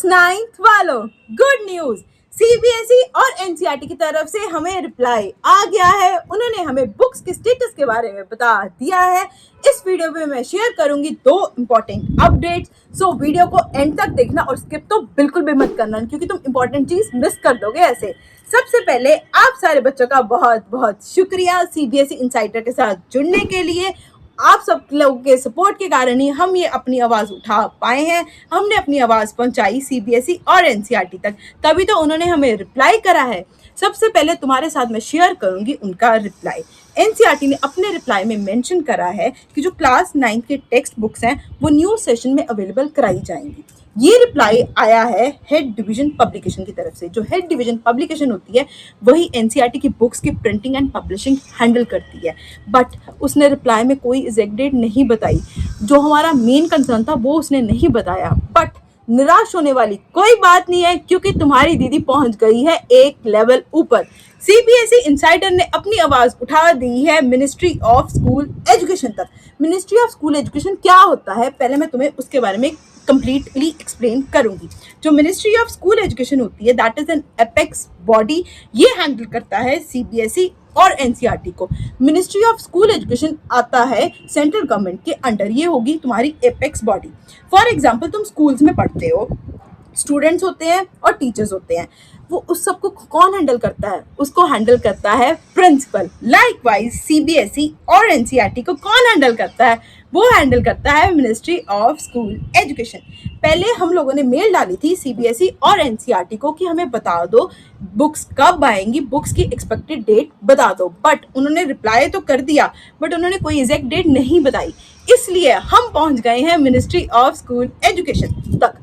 Ninth वालों, good news. CBSE और NCERT की तरफ से हमें रिप्लाई आ गया है। उन्होंने हमें बुक्स के स्टेटस के बारे में बता दिया है। इस वीडियो में मैं शेयर करूंगी 2 इंपॉर्टेंट अपडेट्स। सो वीडियो को एंड तक देखना और स्किप तो बिल्कुल भी मत करना, क्योंकि तुम इंपॉर्टेंट चीज मिस कर दोगे ऐसे। सबसे पहले आप सारे बच्चों का बहुत बहुत शुक्रिया सीबीएसई इनसाइडर के साथ जुड़ने के लिए। आप सब लोगों के सपोर्ट के कारण ही हम ये अपनी आवाज़ उठा पाए हैं। हमने अपनी आवाज़ पहुंचाई सीबीएसई और एनसीईआरटी तक, तभी तो उन्होंने हमें रिप्लाई करा है। सबसे पहले तुम्हारे साथ मैं शेयर करूंगी उनका रिप्लाई। एनसीईआरटी ने अपने रिप्लाई में मेंशन करा है कि जो क्लास 9 के टेक्स्ट बुक्स हैं वो न्यू सेशन में अवेलेबल कराई जाएंगी। ये रिप्लाई आया है हेड डिवीजन पब्लिकेशन की तरफ से। जो हेड डिवीजन पब्लिकेशन होती है वही एनसीईआरटी की बुक्स की प्रिंटिंग एंड पब्लिशिंग हैंडल करती है। बट उसने रिप्लाई में कोई एग्जैक्ट डेट नहीं बताई। जो हमारा मेन कंसर्न था वो उसने नहीं बताया। बट निराश होने वाली कोई बात नहीं है, क्योंकि तुम्हारी दीदी पहुंच गई है एक लेवल ऊपर। सीबीएसई इनसाइडर ने अपनी आवाज उठा दी है मिनिस्ट्री ऑफ स्कूल एजुकेशन तक। मिनिस्ट्री ऑफ स्कूल एजुकेशन क्या होता है, पहले मैं तुम्हें उसके बारे में कंप्लीटली एक्सप्लेन करूंगी। जो मिनिस्ट्री ऑफ स्कूल एजुकेशन होती है that is an apex body. ये हैंडल करता है सीबीएसई और एनसीईआरटी को। मिनिस्ट्री ऑफ स्कूल एजुकेशन आता है सेंट्रल गवर्नमेंट के अंडर। ये होगी तुम्हारी एपेक्स बॉडी। फॉर एग्जाम्पल तुम स्कूल्स में पढ़ते हो, स्टूडेंट्स होते हैं और टीचर्स होते हैं। वो उस सबको कौन हैंडल करता है? उसको हैंडल करता है प्रिंसिपल। लाइकवाइज सीबीएसई और एनसीईआरटी को कौन हैंडल करता है? वो हैंडल करता है मिनिस्ट्री ऑफ स्कूल एजुकेशन। पहले हम लोगों ने मेल डाली थी सीबीएसई और एनसीईआरटी को कि हमें बता दो बुक्स कब आएंगी, बुक्स की एक्सपेक्टेड डेट बता दो। बट उन्होंने रिप्लाई तो कर दिया, बट उन्होंने कोई एग्जैक्ट डेट नहीं बताई। इसलिए हम पहुंच गए हैं मिनिस्ट्री ऑफ स्कूल एजुकेशन तक।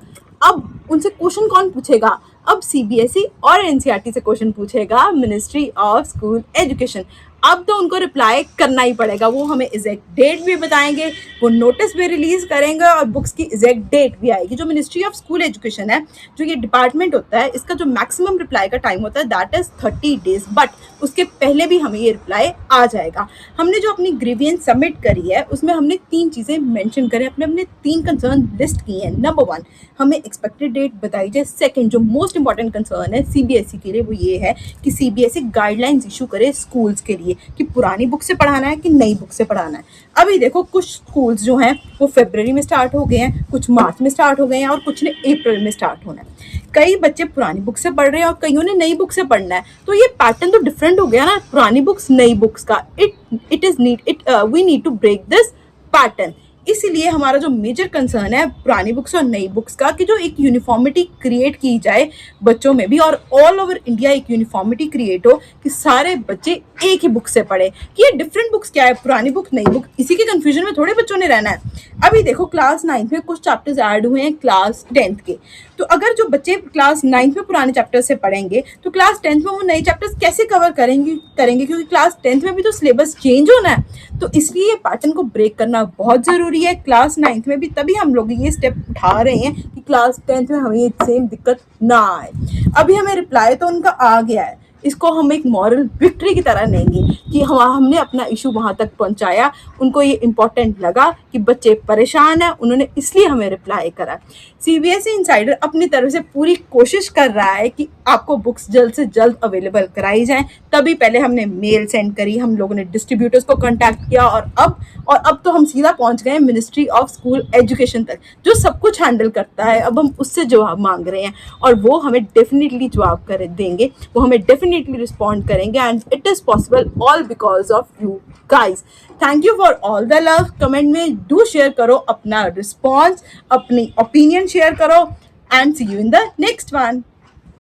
अब उनसे क्वेश्चन कौन पूछेगा? अब सीबीएसई और एनसीईआरटी से क्वेश्चन पूछेगा मिनिस्ट्री ऑफ स्कूल एजुकेशन। अब तो उनको रिप्लाई करना ही पड़ेगा। वो हमें एग्जैक्ट डेट भी बताएंगे, वो नोटिस भी रिलीज करेंगे और बुक्स की एग्जैक्ट डेट भी आएगी। जो मिनिस्ट्री ऑफ स्कूल एजुकेशन है, जो ये डिपार्टमेंट होता है, इसका जो मैक्सिमम रिप्लाई का टाइम होता है दैट इज 30 डेज। बट उसके पहले भी हमें ये रिप्लाई आ जाएगा। हमने जो अपनी ग्रीवियंस सबमिट करी है उसमें हमने 3 चीज़ें मेंशन करें, अपने 3 कंसर्न लिस्ट किए हैं। नंबर 1, हमें एक्सपेक्टेड डेट बताई जाए। सेकंड, जो मोस्ट इंपॉर्टेंट कंसर्न है सीबीएसई के लिए, वो ये है कि सीबीएसई गाइडलाइंस इशू करे स्कूल्स के लिए कि पुरानी बुक से पढ़ाना है कि नई बुक से पढ़ाना है। अभी देखो कुछ स्कूल्स जो हैं वो फरवरी में स्टार्ट हो गए हैं, कुछ मार्च में स्टार्ट हो गए हैं और कुछ ने अप्रैल में स्टार्ट होना है। कई बच्चे पुरानी बुक से पढ़ रहे हैं और कईयों ने नई बुक से पढ़ना है। तो ये पैटर्न तो डिफरेंट हो गया ना, पुरानी बुक्स नई बुक्स का। We need to break this pattern. इसीलिए हमारा जो मेजर कंसर्न है पुरानी बुक्स और नई बुक्स का, कि जो एक यूनिफॉर्मिटी क्रिएट की जाए बच्चों में भी और ऑल ओवर इंडिया एक यूनिफॉर्मिटी क्रिएट हो कि सारे बच्चे एक ही बुक से पढ़े। कि ये डिफरेंट बुक्स क्या है, पुरानी बुक नई बुक, इसी के कंफ्यूजन में थोड़े बच्चों ने रहना है। अभी देखो क्लास 9 में कुछ चैप्टर्स ऐड हुए हैं क्लास 10 के। तो अगर जो बच्चे क्लास 9 में पुराने चैप्टर से पढ़ेंगे तो क्लास 10 में वो नए चैप्टर्स कैसे कवर करेंगे? क्योंकि क्लास 10 में भी तो सिलेबस चेंज होना है। तो इसलिए ये पैटर्न को ब्रेक करना बहुत जरूरी है क्लास 9 में भी। तभी हम लोग ये स्टेप उठा रहे हैं कि क्लास 10 में हमें सेम दिक्कत ना आए। अभी हमें रिप्लाई तो उनका आ गया है, इसको हम एक मॉरल विक्ट्री की तरह लेंगे कि हमने अपना इशू वहाँ तक पहुँचाया। उनको ये इम्पोर्टेंट लगा कि बच्चे परेशान हैं, उन्होंने इसलिए हमें रिप्लाई करा। सीबीएसई इनसाइडर अपनी तरफ से पूरी कोशिश कर रहा है कि आपको बुक्स जल्द से जल्द अवेलेबल कराई जाएं। तभी पहले हमने मेल सेंड करी, हम लोगों ने डिस्ट्रीब्यूटर्स को कांटेक्ट किया और अब तो हम सीधा पहुंच गए मिनिस्ट्री ऑफ स्कूल एजुकेशन तक, जो सब कुछ हैंडल करता है। अब हम उससे जवाब मांग रहे हैं और वो हमें डेफिनेटली जवाब कर देंगे, वो हमें डेफिनेटली रिस्पॉन्ड करेंगे। And it is possible all because of you guys. Thank you for all the love. Comment में डू शेयर करो अपना रिस्पॉन्स, अपनी ओपिनियन शेयर करो and see you in the next one.